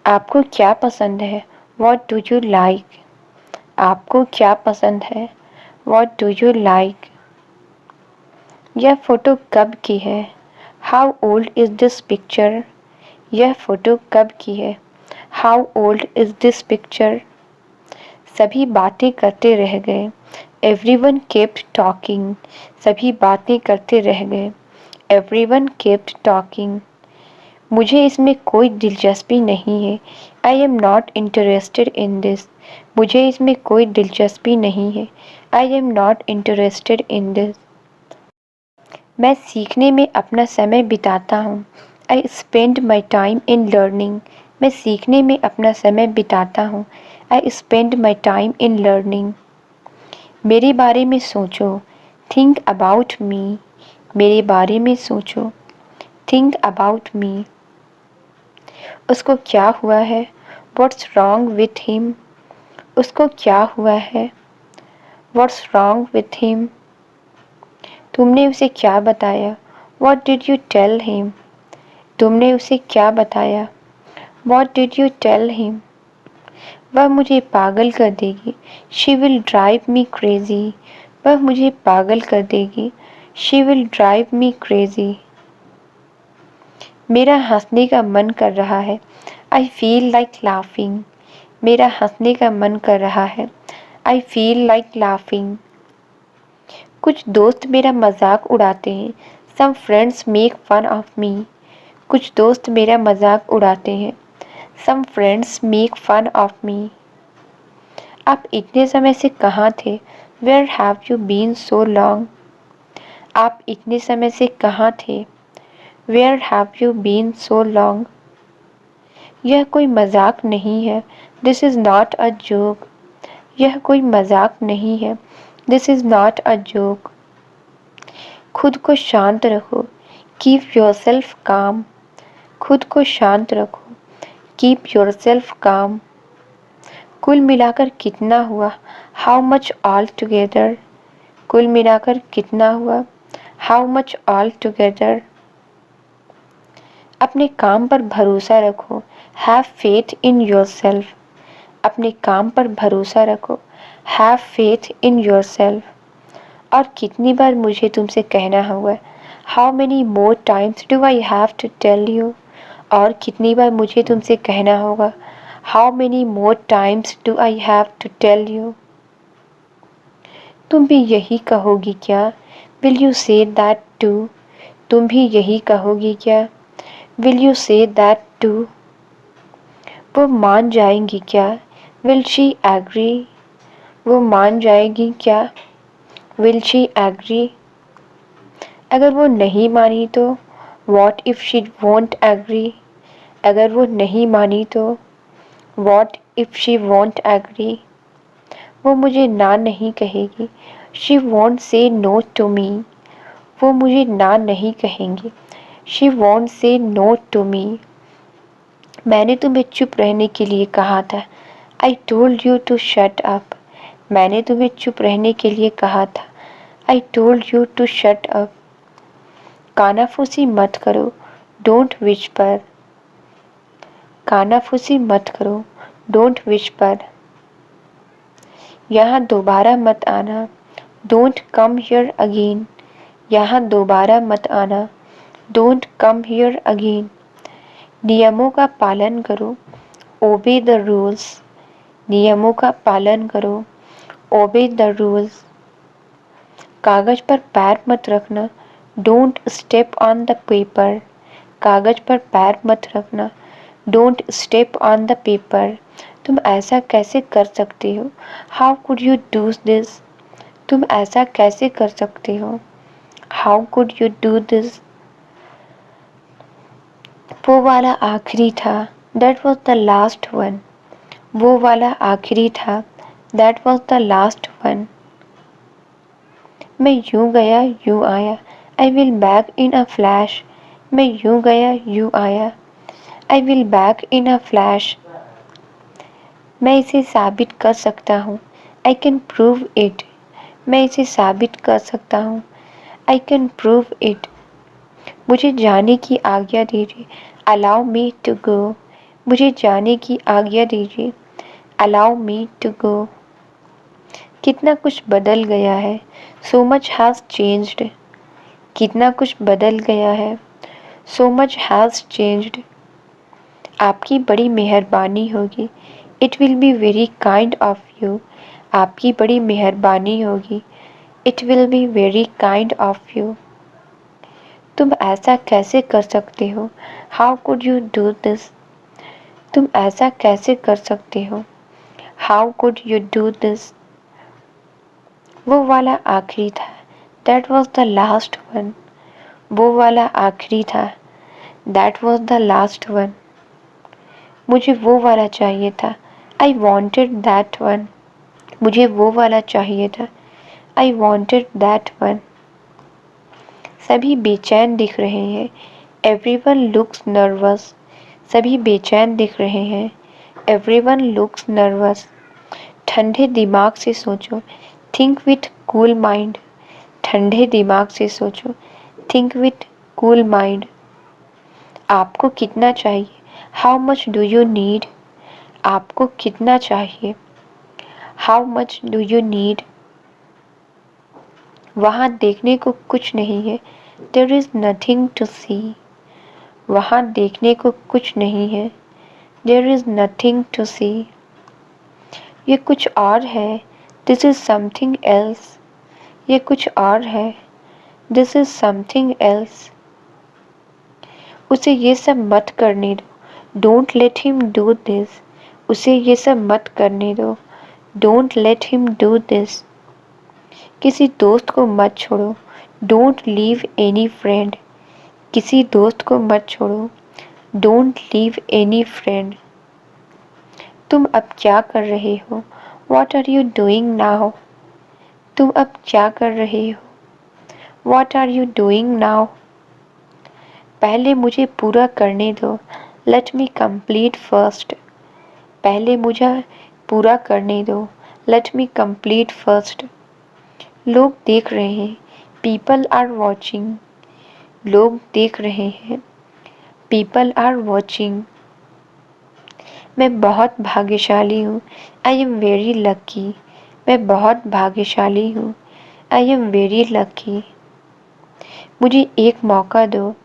आपको क्या पसंद है? What do you like? आपको क्या पसंद है? What do you like? यह फोटो कब की है? How old is this picture? यह फोटो कब की है? How old is this picture? सभी बातें करते रह गए। Everyone kept talking. सभी बातें करते रह गए। Everyone kept talking. मुझे इसमें कोई दिलचस्पी नहीं है। I am not interested in this. मुझे इसमें कोई दिलचस्पी नहीं है। I am not interested in this. मैं सीखने में अपना समय बिताता हूँ। I spend my time in learning. मैं सीखने में अपना समय बिताता हूँ। I spend my time in learning. मेरे बारे में सोचो। Think about me. मेरे बारे में सोचो। Think about me. उसको क्या हुआ है? What's wrong with him? उसको क्या हुआ है? What's wrong with him? तुमने उसे क्या बताया? What did you tell him? तुमने उसे क्या बताया? What did you tell him? वह मुझे पागल कर देगी। She will drive me crazy. वह मुझे पागल कर देगी। She will drive me crazy. मेरा हंसने का मन कर रहा है। I feel like laughing. मेरा हंसने का मन कर रहा है। I feel like laughing. कुछ दोस्त मेरा मजाक उड़ाते हैं। Some friends make fun of me. कुछ दोस्त मेरा मजाक उड़ाते हैं। Some friends make fun of me. आप इतने समय से कहाँ थे? Where have you been so long? आप इतने समय से कहाँ थे? Where have you been so long? यह कोई मजाक नहीं है। This is not a joke. यह कोई मजाक नहीं है। This is not a joke. खुद को शांत रखो। Keep yourself calm. खुद को शांत रखो। Keep yourself calm. कुल मिलाकर कितना हुआ? How much altogether? कुल मिलाकर कितना हुआ? How much altogether? अपने काम पर भरोसा रखो। Have faith in yourself. अपने काम पर भरोसा रखो। Have faith in yourself. और कितनी बार मुझे तुमसे कहना होगा? How many more times do I have to tell you? और कितनी बार मुझे तुमसे कहना होगा? How many more times do I have to tell you? तुम भी यही कहोगी क्या? Will you say that too? तुम भी यही कहोगी क्या? Will you say that too? वो मान जाएंगी क्या? Will she agree? वो मान जाएगी क्या? Will she agree? अगर वो नहीं मानी तो? What if she won't agree? अगर वो नहीं मानी तो? What if she won't agree? वो मुझे ना नहीं कहेगी। She won't say no to me. वो मुझे ना नहीं कहेंगी। She won't say no to me. मैंने तुम्हें चुप रहने के लिए कहा था। I told you to shut up. मैंने तुम्हें चुप रहने के लिए कहा था। I told you to shut up. कानाफूसी मत करो। Don't whisper. कानाफूसी मत करो। Don't whisper. यहाँ दोबारा मत आना। Don't come here again. यहाँ दोबारा मत आना। Don't come here again. नियमों का पालन करो। Obey the rules. नियमों का पालन करो। Obey the rules. कागज पर पैर मत रखना। Don't step on the paper. कागज पर पैर मत रखना। Don't step on the paper. तुम ऐसा कैसे कर सकते हो? How could you do this? तुम ऐसा कैसे कर सकते हो? How could you do this? वो वाला आखिरी था। That was the last one. वो वाला आखिरी था। That was the last one. मैं यूं गया यूं आया। I will back in a flash. मैं यूं गया यूं आया। I will back in a flash. मैं इसे साबित कर सकता हूँ। I can prove it. मैं इसे साबित कर सकता हूँ। I can prove it. मुझे जाने की आज्ञा दीजिए। Allow me to go. मुझे जाने की आज्ञा दीजिए। Allow me to go. कितना कुछ बदल गया है। So much has changed. कितना कुछ बदल गया है। So much has changed. आपकी बड़ी मेहरबानी होगी। It will be very kind of you. आपकी बड़ी मेहरबानी होगी। It will be very kind of you. तुम ऐसा कैसे कर सकते हो। How could you do this. तुम ऐसा कैसे कर सकते हो। How could you do this. वो वाला आखिरी था। That was the last one. वो वाला आखिरी था। That was the last one. मुझे वो वाला चाहिए था। I wanted that one. मुझे वो वाला चाहिए था। I wanted that one. सभी बेचैन दिख रहे हैं। Everyone looks nervous. सभी बेचैन दिख रहे हैं। Everyone looks nervous. ठंडे दिमाग से सोचो। Think with cool mind. ठंडे दिमाग से सोचो। Think with cool mind. आपको कितना चाहिए। How much do you need. आपको कितना चाहिए। How much do you need. वहाँ देखने को कुछ नहीं है। देयर इज़ नथिंग टू सी। वहाँ देखने को कुछ नहीं है। देयर इज़ नथिंग टू सी। ये कुछ और है। This is something else. ये कुछ और है। This is something else. उसे ये सब मत करने दो। Don't let him do this. उसे ये सब मत करने दो। Don't let him do this. किसी दोस्त को मत छोड़ो। Don't leave any friend. किसी दोस्त को मत छोड़ो। Don't leave any friend. तुम अब क्या कर रहे हो। What are you doing now. तुम अब क्या कर रहे हो। What are you doing now. पहले मुझे पूरा करने दो। Let me complete first. पहले मुझे पूरा करने दो। Let me complete first. लोग देख रहे हैं। People are watching. लोग देख रहे हैं। People are watching. मैं बहुत भाग्यशाली हूँ। I am very lucky. मैं बहुत भाग्यशाली हूँ। I am very lucky. मुझे एक मौका दो।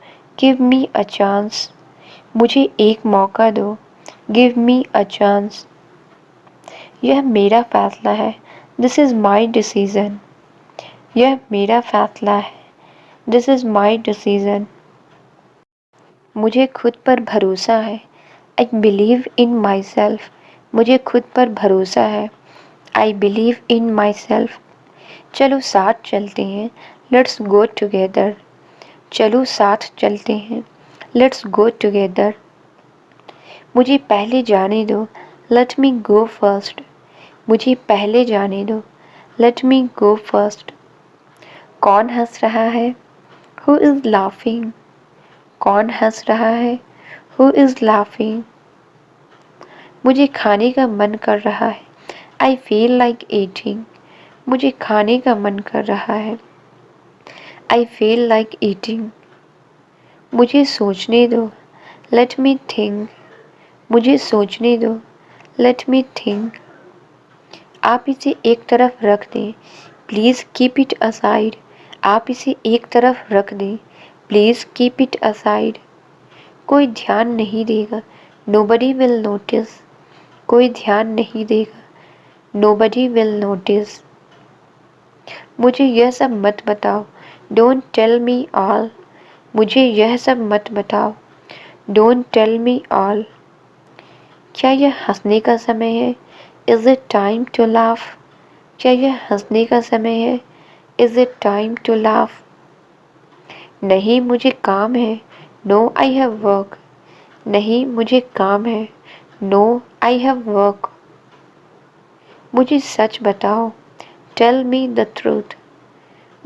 Give me a chance. मुझे एक मौका दो। Give me a chance. यह मेरा फैसला है। This is my decision. यह मेरा फैसला है। This is my decision. मुझे खुद पर भरोसा है। I believe in myself. मुझे खुद पर भरोसा है। I believe in my self. चलो साथ चलते हैं। Let's go together. चलो साथ चलते हैं। Let's go together. मुझे पहले जाने दो। लेट मी गो फर्स्ट। मुझे पहले जाने दो। लेट मी गो फर्स्ट। कौन हंस रहा है। Who is laughing. कौन हंस रहा है। Who is laughing. मुझे खाने का मन कर रहा है। I feel like eating. मुझे खाने का मन कर रहा है। I feel like eating. मुझे सोचने दो। Let me think. मुझे सोचने दो। Let me think. आप इसे एक तरफ रख दें। Please keep it aside. आप इसे एक तरफ रख दें। Please keep it aside. कोई ध्यान नहीं देगा। Nobody will notice. कोई ध्यान नहीं देगा। Nobody will notice. मुझे यह सब मत बताओ। Don't tell me all. मुझे यह सब मत बताओ। Don't tell me all. क्या यह हंसने का समय है। Is it time to laugh. क्या यह हंसने का समय है। Is it time to laugh. नहीं मुझे काम है। No I have work. नहीं मुझे काम है। No I have work. मुझे सच बताओ। Tell me the truth.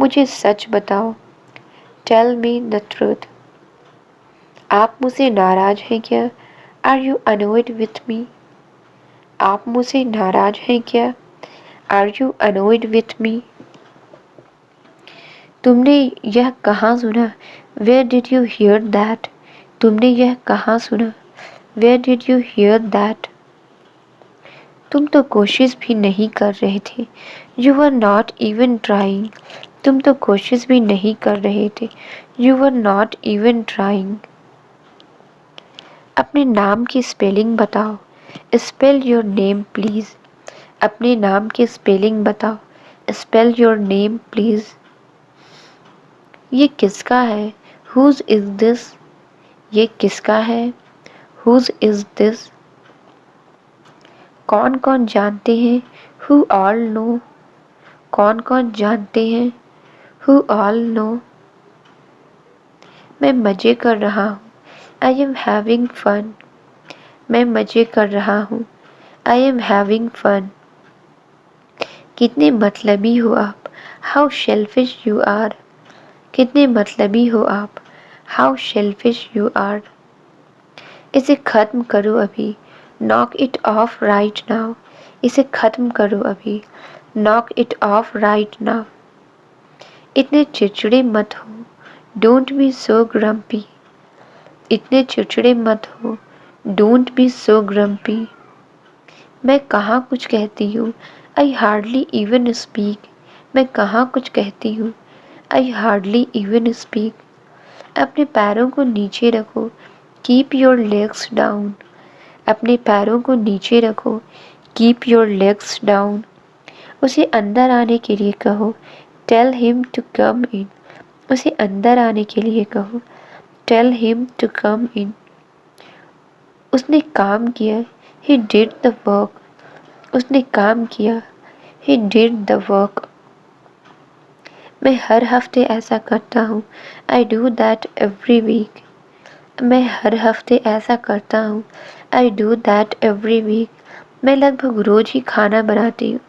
मुझे सच बताओ। Tell me the truth. आप मुझसे नाराज हैं क्या। Are you annoyed with me. आप मुझसे नाराज हैं क्या। Are you annoyed with me. तुमने यह कहाँ सुना। Where did you hear that. तुमने यह कहाँ सुना। Where did you hear that? तुम तो कोशिश भी नहीं कर रहे थे. You were not even trying. तुम तो कोशिश भी नहीं कर रहे थे. You were not even trying. अपने नाम की स्पेलिंग बताओ. Spell your name please. अपने नाम की स्पेलिंग बताओ. Spell your name please. ये किसका है? Whose is this? ये किसका है? Whose is this? कौन कौन जानते हैं? Who all know? कौन कौन जानते हैं? Who all know? मैं मज़े कर रहा हूँ. I am having fun. मैं मज़े कर रहा हूँ. I am having fun. कितने मतलबी हो आप. How selfish you are. कितने मतलबी हो आप. How selfish you are. इसे ख़त्म करो अभी. Knock it off right now. इसे ख़त्म करो अभी. Knock it off right now. इतने चिड़चिड़े मत हो. Don't be so grumpy. इतने चिड़चिड़े मत हो. Don't be so grumpy. मैं कहाँ कुछ कहती हूँ. I hardly even speak. मैं कहाँ कुछ कहती हूँ. I hardly even speak. अपने पैरों को नीचे रखो. Keep your legs down. अपने पैरों को नीचे रखो. Keep your legs down. उसे अंदर आने के लिए कहो. Tell him to come in. उसे अंदर आने के लिए कहो. Tell him to come in. उसने काम किया. He did the work. उसने काम किया. He did the work. मैं हर हफ्ते ऐसा करता हूँ. I do that every week. मैं हर हफ्ते ऐसा करता हूँ. I do that every week. मैं लगभग रोज ही खाना बनाती हूँ.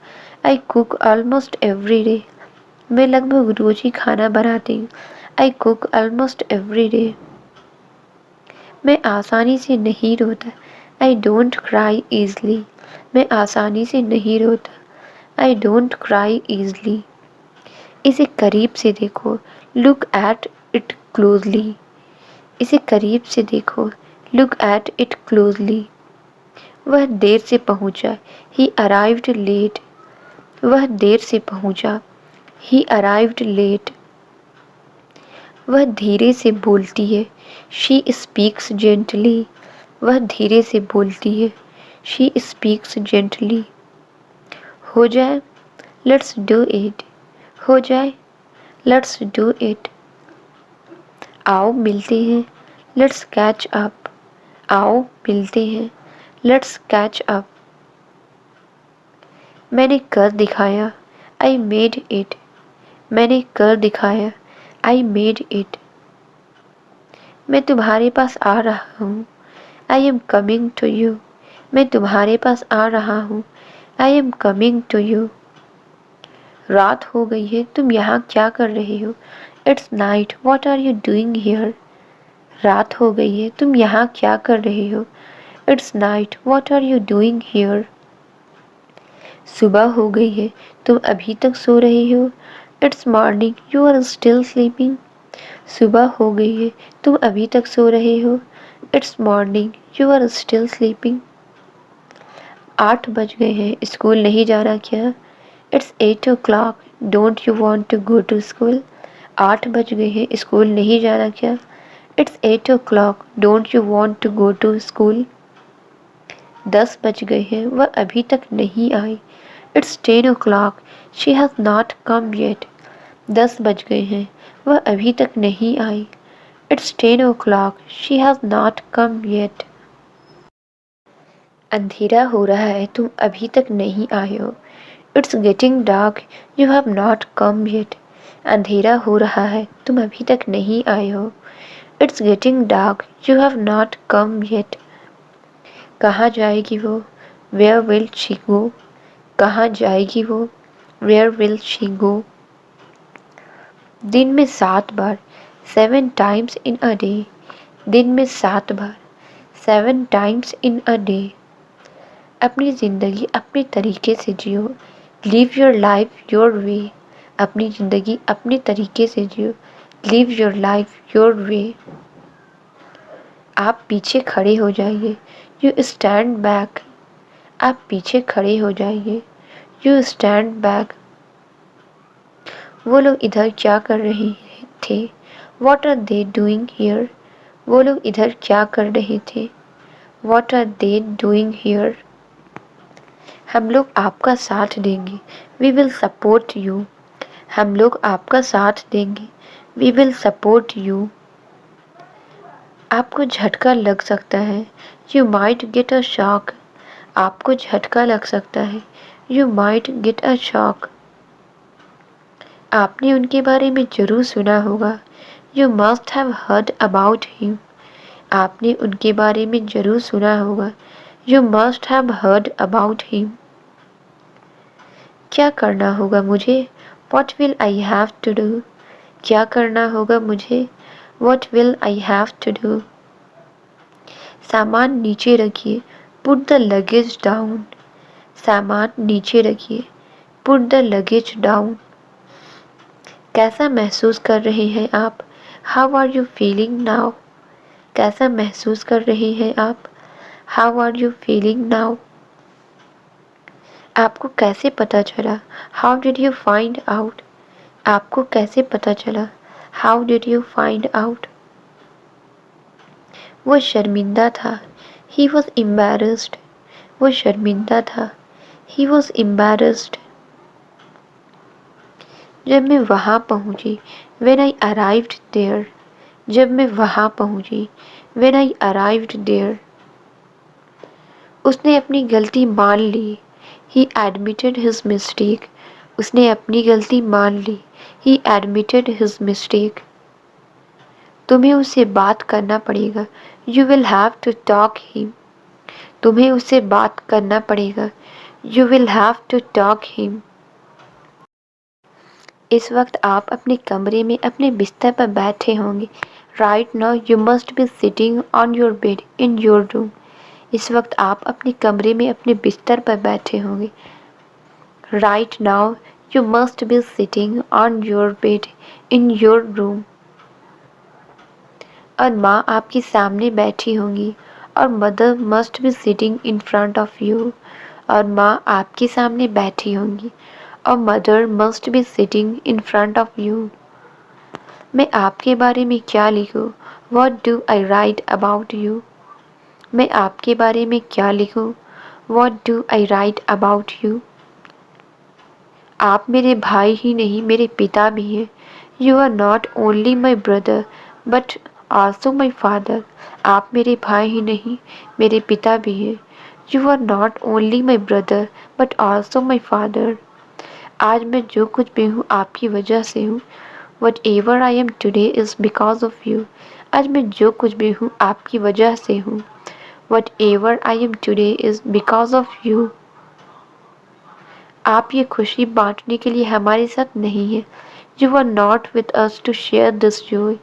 I cook almost every day. मैं लगभग रोज ही खाना बनाती हूँ. I cook almost every day. मैं आसानी से नहीं रोता. I don't cry easily. मैं आसानी से नहीं रोता. I don't cry easily. इसे करीब से देखो. Look at it closely. इसे करीब से देखो. Look at it closely. वह देर से पहुंचा. He arrived late. वह देर से पहुंचा. He arrived late. वह धीरे से बोलती है. She speaks gently. वह धीरे से बोलती है. She speaks gently. हो जाए. Let's do it. हो जाए. Let's do it. आओ मिलते हैं. Let's catch up. आओ मिलते हैं. Let's catch up. मैंने कर दिखाया. I made it. मैंने कर दिखाया. I made it. मैं तुम्हारे पास आ रहा हूँ. I am coming to you. मैं तुम्हारे पास आ रहा हूँ. I am coming to you. रात हो गई है. तुम यहाँ क्या कर रहे हो. It's night. What are you doing here? रात हो गई है. तुम यहाँ क्या कर रहे हो. It's night. What are you doing here? सुबह हो गई है. तुम अभी तक सो रहे हो. It's morning. You are still sleeping. सुबह हो गई है. तुम अभी तक सो रहे हो. It's morning. You are still sleeping. 8 बज गए हैं. स्कूल नहीं जाना क्या. It's 8 o'clock. Don't you want to go to school? 8 बज गए हैं. स्कूल नहीं जाना क्या. It's 8 o'clock. Don't you want to go to school? 10 बज गए हैं. वह अभी तक नहीं आई. It's 10 o'clock. She has not come yet. 10 बज गए हैं. वह अभी तक नहीं आई. It's 10 o'clock. She has not come yet. अंधेरा हो रहा है. तुम अभी तक नहीं आए हो. It's getting dark. You have not come yet. अंधेरा हो रहा है. तुम अभी तक नहीं आए हो. It's getting dark. You have not come yet. कहाँ जाएगी वो. Where will she go? कहाँ जाएगी वो. Where will she go? दिन में 7 बार. 7 times in a day. दिन में 7 बार. 7 times in a day. अपनी ज़िंदगी अपने तरीके से जियो. Live your life your way. अपनी ज़िंदगी अपने तरीके से जियो. Live your life your way. आप पीछे खड़े हो जाइए। You stand back. आप पीछे खड़े हो जाइए। You stand back. वो लोग इधर क्या कर रहे थे? What are they doing here? वो लोग इधर क्या कर रहे थे? What are they doing here? हम लोग आपका साथ देंगे। We will support you. हम लोग आपका साथ देंगे। We will support you. आपको झटका लग सकता है। You might get a shock. आपको झटका लग सकता है। You might get a shock. आपने उनके बारे में जरूर सुना होगा। You must have heard about him. आपने उनके बारे में जरूर सुना होगा। You must have heard about him. क्या करना होगा मुझे? What will I have to do? क्या करना होगा मुझे? What will I have to do? सामान नीचे रखिए। Put the luggage down. सामान नीचे रखिए। Put the luggage down. कैसा महसूस कर रहे हैं आप? How are you feeling now? कैसा महसूस कर रहे हैं आप? How are you feeling now? आपको कैसे पता चला? How did you find out? आपको कैसे पता चला? How did you find out? वो शर्मिंदा था। He was embarrassed. वो शर्मिंदा था। He was embarrassed. जब मैं वहाँ पहुँची, when I arrived there। जब मैं वहाँ पहुँची, when I arrived there। उसने अपनी गलती मान ली। He admitted his mistake। उसने अपनी गलती मान ली। He admitted his mistake। तुम्हें उससे बात करना पड़ेगा। You will have to talk him। तुम्हें उससे बात करना पड़ेगा। You will have to talk him। इस वक्त आप अपने कमरे में अपने बिस्तर पर बैठे होंगे। Right now you must be sitting on your bed in your room. इस वक्त आप अपने कमरे में अपने बिस्तर पर बैठे होंगे। Right now you must be sitting on your bed in your room. और माँ आपके सामने बैठी होंगी। और mother must be sitting in front of you. और माँ आपके सामने बैठी होंगी। और mother must be sitting in front of you. मैं आपके बारे में क्या लिखूँ? What do I right about you? मैं आपके बारे में क्या लिखूँ? What do I right about you? आप मेरे भाई ही नहीं, मेरे पिता भी हैं। You are not only my brother but also my father. आप मेरे भाई ही नहीं, मेरे पिता भी हैं। You are not only my brother but also my father. आज मैं जो कुछ भी हूँ आपकी वजह से हूँ। Whatever I am today is because of you। आज मैं जो कुछ भी हूँ आपकी वजह से हूँ। Whatever I am today is because of you। आप ये खुशी बांटने के लिए हमारे साथ नहीं हैं। You are not with us to share this joy।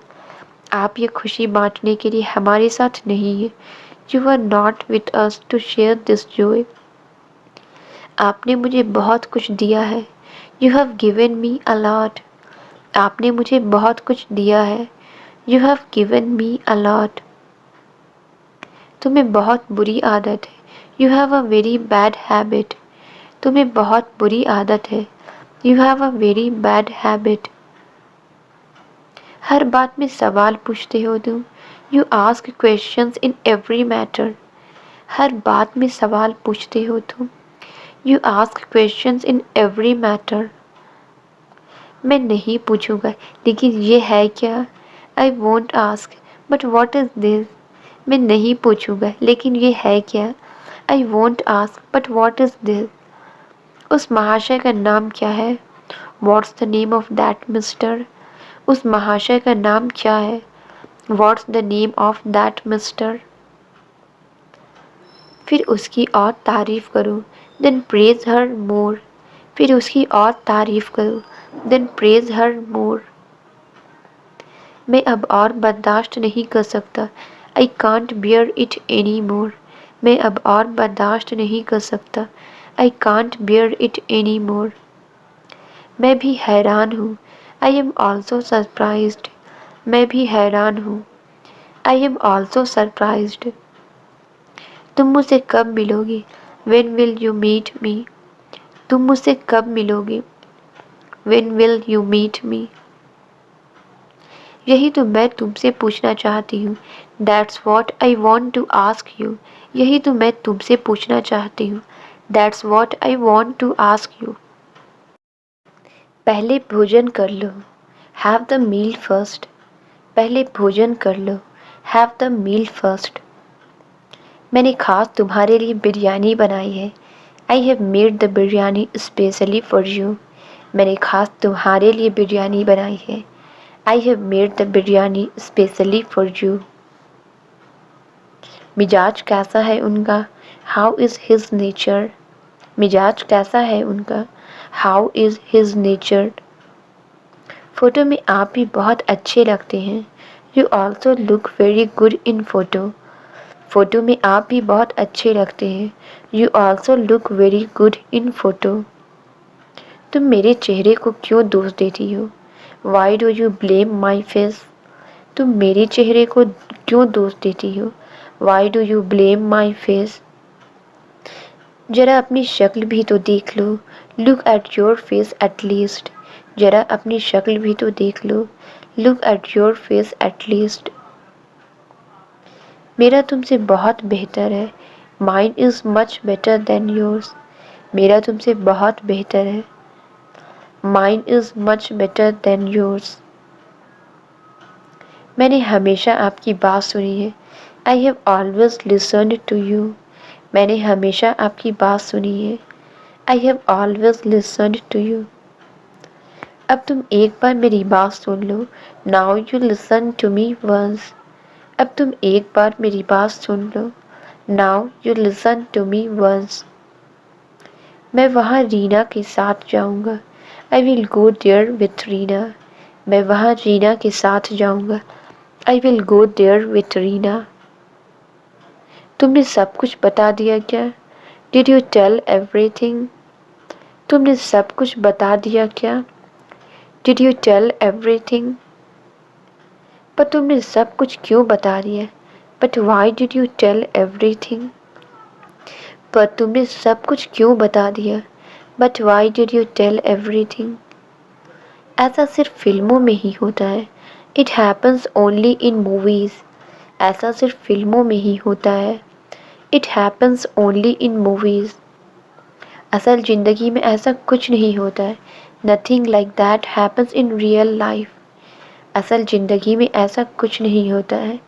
आप ये खुशी बांटने के लिए हमारे साथ नहीं हैं। You are not with us to share this joy। आपने मुझे बहुत कुछ दिया है। You have given me a lot। आपने मुझे बहुत कुछ दिया है। You have given me a lot। तुम्हें बहुत बुरी आदत है। You have a very bad habit। तुम्हें बहुत बुरी आदत है। You have a very bad habit। हर बात में सवाल पूछते हो तुम। You ask questions in every matter। हर बात में सवाल पूछते हो तुम। You ask questions in every matter। मैं नहीं पूछूंगा, लेकिन ये है क्या? I won't ask, but what is this? मैं नहीं पूछूंगा, लेकिन ये है क्या? I won't ask, but what is this? उस महाशय का नाम क्या है? What's the name of that mister? उस महाशय का नाम क्या है? What's the name of that mister? फिर उसकी और तारीफ करो। Then praise her more। फिर उसकी और तारीफ करो। Then praise her more। मैं अब और बर्दाश्त नहीं कर सकता। I can't bear it anymore। मैं अब और बर्दाश्त नहीं कर सकता। I can't bear it anymore। मैं भी हैरान हूँ। I am also surprised। मैं भी हैरान हूँ। I am also surprised. तुम मुझसे कब मिलोगे? When will you meet me? तुम मुझसे कब मिलोगे? When will you meet me? यही तो मैं तुमसे पूछना चाहती हूँ। That's what I want to ask you. यही तो मैं तुमसे पूछना चाहती हूँ। That's what I want to ask you. पहले भोजन कर लो। Have the meal first. पहले भोजन कर लो। Have the meal first. मैंने खास तुम्हारे लिए बिरयानी बनाई है। I have made the biryani specially for you. मैंने खास तुम्हारे लिए बिरयानी बनाई है। I have made the biryani specially for you. मिजाज कैसा है उनका? How is his nature? मिजाज कैसा है उनका? How is his nature? Photo में आप भी बहुत अच्छे लगते हैं। You also look very good in photo. Photo में आप भी बहुत अच्छे लगते हैं। You also look very good in photo. तुम मेरे चेहरे को क्यों दोष देती हो? Why do you blame my face? तुम मेरे चेहरे को क्यों दोष देती हो? Why do you blame my face? जरा अपनी शक्ल भी तो देख लो। Look at your face at least. जरा अपनी शक्ल भी तो देख लो। Look at your face at least. मेरा तुमसे बहुत बेहतर है। Mine is much better than yours. मेरा तुमसे बहुत बेहतर है। Mine is much better than yours. मैंने हमेशा आपकी बात सुनी है। I have always listened to you. मैंने हमेशा आपकी बात सुनी है। I have always listened to you. अब तुम एक बार मेरी बात सुन लो। Now you listen to me once. अब तुम एक बार मेरी बात सुन लो। Now you listen to me once. मैं वहाँ रीना के साथ जाऊँगा। I will go there with Reena. मैं वहाँ रीना के साथ जाऊँगा। I will go there with Reena. तुमने सब कुछ बता दिया क्या? Did you tell everything? तुमने सब कुछ बता दिया क्या? Did you tell everything? पर तुमने सब कुछ क्यों बता दिया? But why did you tell everything? पर तुमने सब कुछ क्यों बता दिया? But why did you tell everything? ऐसा सिर्फ फिल्मों में ही होता है। It happens only in movies. ऐसा सिर्फ फिल्मों में ही होता है। It happens only in movies. असल ज़िंदगी में ऐसा कुछ नहीं होता है। Nothing like that happens in real life. असल ज़िंदगी में ऐसा कुछ नहीं होता है।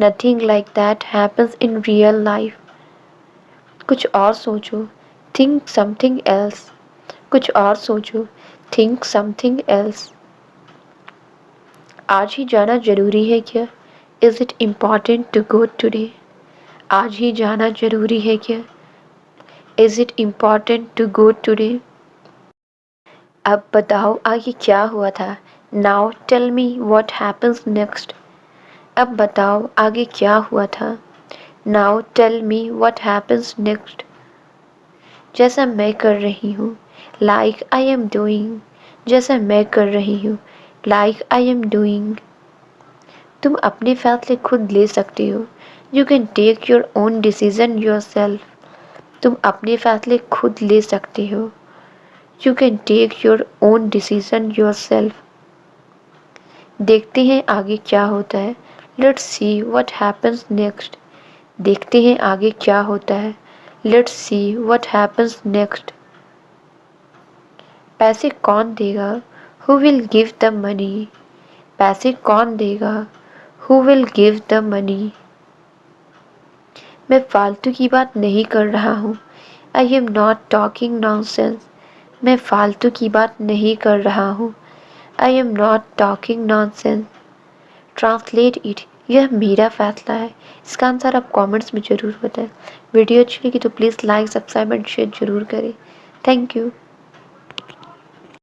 Nothing like that happens in real life. कुछ और सोचो। Think something else. कुछ और सोचो। Think something else. आज ही जाना ज़रूरी है क्या? Is it important to go today? आज ही जाना ज़रूरी है क्या? Is it important to go today? अब बताओ आगे क्या हुआ था? Now tell me what happens next. अब बताओ आगे क्या हुआ था? Now tell me what happens next. जैसा मैं कर रही हूँ। Like I am doing. जैसा मैं कर रही हूँ। Like I am doing. तुम अपने फैसले खुद ले सकते हो। You can take your own decision yourself. तुम अपने फैसले खुद ले सकते हो। You can take your own decision yourself. देखते हैं आगे क्या होता है। Let's see what happens next. देखते हैं आगे क्या होता है। Let's see what happens next. पैसे कौन देगा? Who will give the money? पैसे कौन देगा? Who will give the money? मैं फालतू की बात नहीं कर रहा हूँ। I am not talking nonsense. मैं फालतू की बात नहीं कर रहा हूँ। I am not talking nonsense. Translate it. यह मेरा फैसला है। इसका आंसर आप कमेंट्स में ज़रूर बताएं। वीडियो अच्छी लगी तो please like, subscribe and share ज़रूर करें। Thank you.